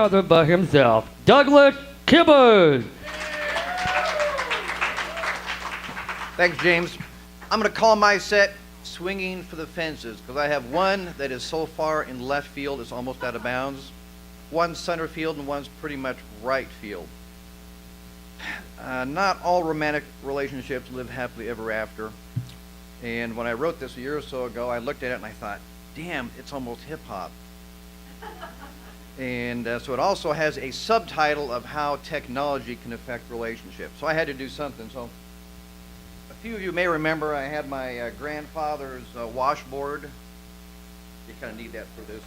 other but himself, Douglas Kiburz. Thanks, James. I'm going to call my set Swinging for the Fences because I have one that is so far in left field it's almost out of bounds, one center field, and one's pretty much right field. Not all romantic relationships live happily ever after. And when I wrote this a year or so ago, I looked at it and I thought, damn, it's almost hip-hop. And so it also has a subtitle of how technology can affect relationships. So I had to do something. So a few of you may remember I had my grandfather's washboard. You kind of need that for this.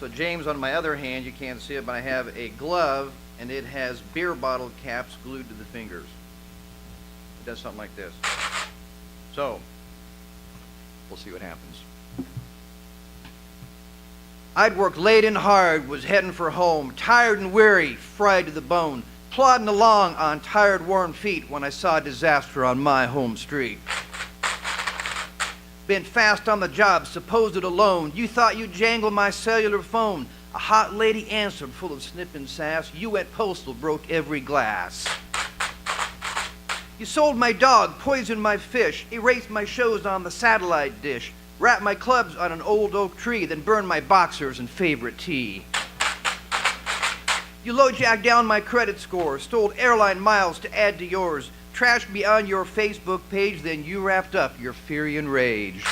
So James, on my other hand, you can't see it, but I have a glove, and it has beer bottle caps glued to the fingers. It does something like this. So we'll see what happens. I'd worked late and hard, was heading for home, tired and weary, fried to the bone, plodding along on tired, worn feet when I saw disaster on my home street. Been fast on the job, supposed alone. You thought you'd jangle my cellular phone. A hot lady answered, full of snipping sass. You went postal, broke every glass. You sold my dog, poisoned my fish, erased my shows on the satellite dish, wrapped my clubs on an old oak tree, then burned my boxers and favorite tea. You low-jacked down my credit score, stole airline miles to add to yours, trashed me on your Facebook page, then you wrapped up your fury and rage.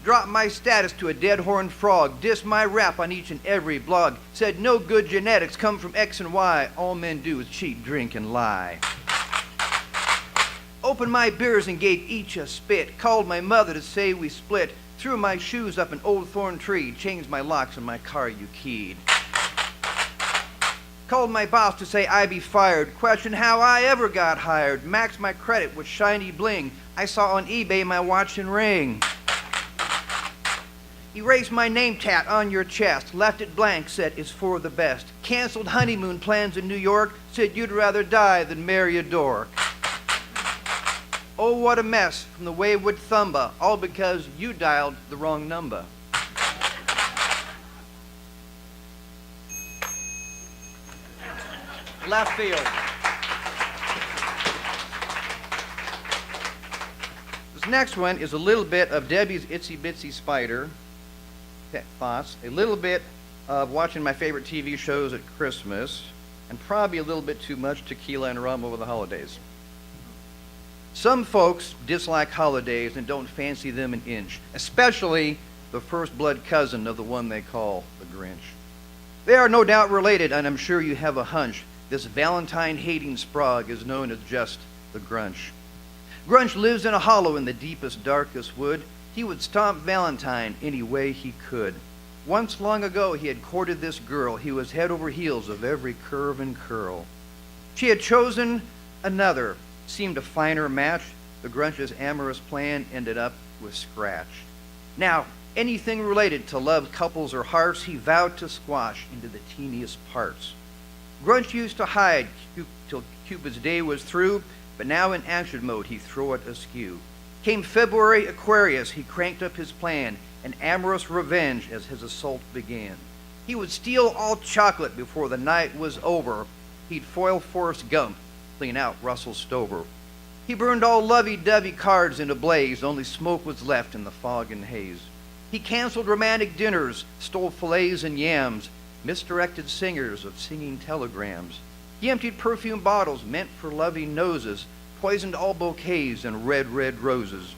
Dropped my status to a dead-horned frog, dissed my rap on each and every blog, said no good genetics come from X and Y, all men do is cheat, drink, and lie. Opened my beers and gave each a spit, called my mother to say we split, threw my shoes up an old thorn tree, changed my locks in my car you keyed. Called my boss to say I be fired, questioned how I ever got hired, maxed my credit with shiny bling, I saw on eBay my watch and ring. Erased my name tat on your chest, left it blank, said it's for the best. Canceled honeymoon plans in New York, said you'd rather die than marry a dork. Oh, what a mess from the wayward thumba, all because you dialed the wrong number. Left field. This next one is a little bit of Debbie's Itsy Bitsy Spider, thoughts, a little bit of watching my favorite TV shows at Christmas, and probably a little bit too much tequila and rum over the holidays. Some folks dislike holidays and don't fancy them an inch, especially the first blood cousin of the one they call the Grinch. They are no doubt related, and I'm sure you have a hunch. This Valentine-hating sprog is known as just the Grunch. Grunch lives in a hollow in the deepest, darkest wood. He would stomp Valentine any way he could. Once long ago he had courted this girl. He was head over heels of every curve and curl. She had chosen another, seemed a finer match. The Grunch's amorous plan ended up with scratch. Now, anything related to love, couples, or hearts, he vowed to squash into the teeniest parts. Grunch used to hide till Cupid's day was through, but now in action mode he'd throw it askew. Came February Aquarius, he cranked up his plan, an amorous revenge as his assault began. He would steal all chocolate before the night was over. He'd foil Forrest Gump, clean out Russell Stover. He burned all lovey-dovey cards in a blaze, only smoke was left in the fog and haze. He canceled romantic dinners, stole fillets and yams, misdirected singers of singing telegrams. He emptied perfume bottles meant for loving noses, poisoned all bouquets and red, red roses.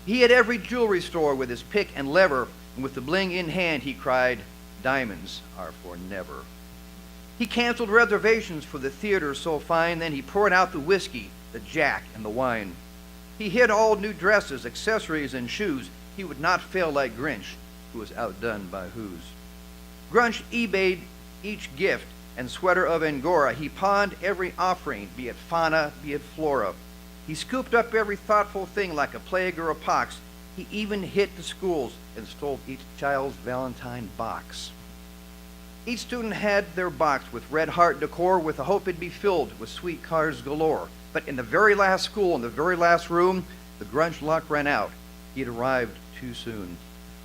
He hit every jewelry store with his pick and lever, and with the bling in hand he cried, "Diamonds are for never." He canceled reservations for the theater so fine, then he poured out the whiskey, the jack, and the wine. He hid all new dresses, accessories, and shoes. He would not fail like Grinch, who was outdone by whose. Grunch eBayed each gift and sweater of Angora. He pawned every offering, be it fauna, be it flora. He scooped up every thoughtful thing like a plague or a pox. He even hit the schools and stole each child's Valentine box. Each student had their box with red heart decor with the hope it'd be filled with sweet cards galore. But in the very last school, in the very last room, the Grunch luck ran out. He'd arrived too soon.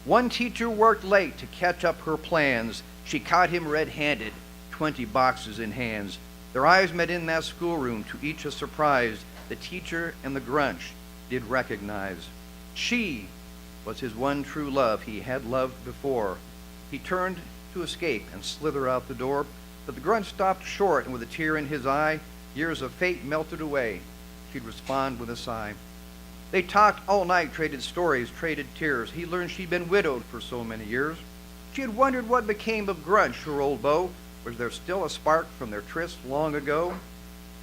One teacher worked late to catch up her plans. She caught him red-handed, 20 boxes in hands. Their eyes met in that schoolroom, to each a surprise. The teacher and the Grunch did recognize. She was his one true love he had loved before. He turned to escape and slither out the door, but the Grunch stopped short, and with a tear in his eye, years of fate melted away. She'd respond with a sigh. They talked all night, traded stories, traded tears. He learned she'd been widowed for so many years. She had wondered what became of Grunch, her old beau. Was there still a spark from their tryst long ago?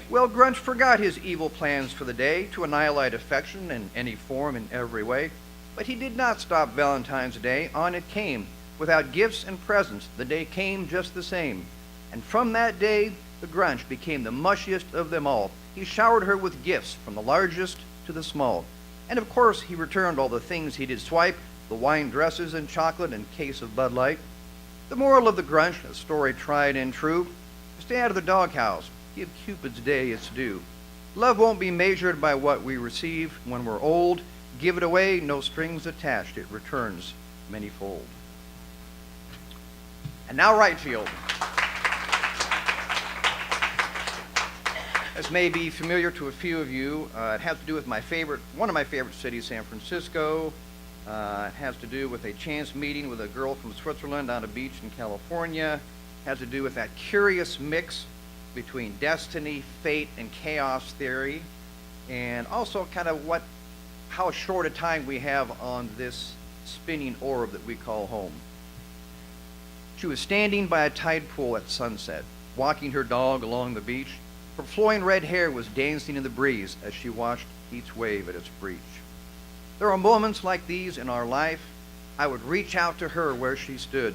Well, Grunch forgot his evil plans for the day, to annihilate affection in any form, in every way. But he did not stop Valentine's Day. On it came. Without gifts and presents, the day came just the same. And from that day, the Grunch became the mushiest of them all. He showered her with gifts, from the largest to the small. And of course, he returned all the things he did swipe, the wine dresses and chocolate and case of Bud Light. The moral of the Grunch, a story tried and true: stay out of the doghouse, give Cupid's day its due. Love won't be measured by what we receive when we're old. Give it away, no strings attached, it returns manyfold. And now right field. This may be familiar to a few of you. It has to do with one of my favorite cities, San Francisco. It has to do with a chance meeting with a girl from Switzerland on a beach in California. It has to do with that curious mix between destiny, fate, and chaos theory, and also kind of how short a time we have on this spinning orb that we call home. She was standing by a tide pool at sunset, walking her dog along the beach. Her flowing red hair was dancing in the breeze as she watched each wave at its breach. There are moments like these in our life. I would reach out to her where she stood.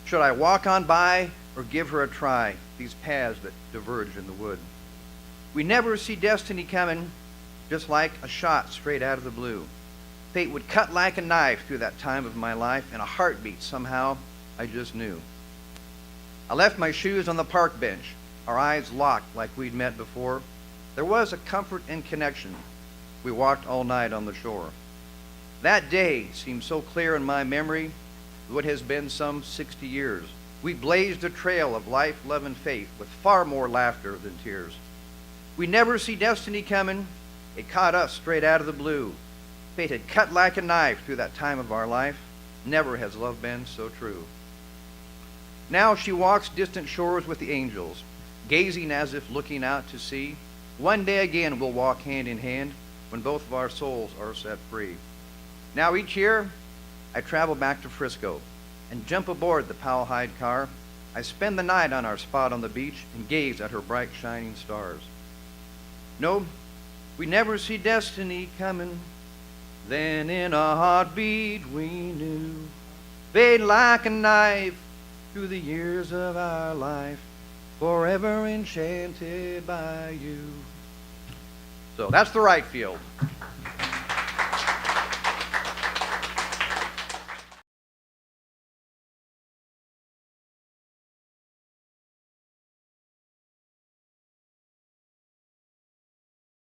Should I walk on by or give her a try, these paths that diverge in the wood? We never see destiny coming, just like a shot straight out of the blue. Fate would cut like a knife through that time of my life. In a heartbeat, somehow, I just knew. I left my shoes on the park bench, our eyes locked like we'd met before. There was a comfort and connection. We walked all night on the shore. That day seemed so clear in my memory, what has been some 60 years. We blazed a trail of life, love, and faith with far more laughter than tears. We never see destiny coming. It caught us straight out of the blue. Fate had cut like a knife through that time of our life. Never has love been so true. Now she walks distant shores with the angels, gazing as if looking out to sea. One day again we'll walk hand in hand when both of our souls are set free. Now each year I travel back to Frisco and jump aboard the Powhide car. I spend the night on our spot on the beach and gaze at her bright shining stars. No, we never see destiny coming. Then in a heartbeat we knew. Fade like a knife through the years of our life, forever enchanted by you. So that's the right field.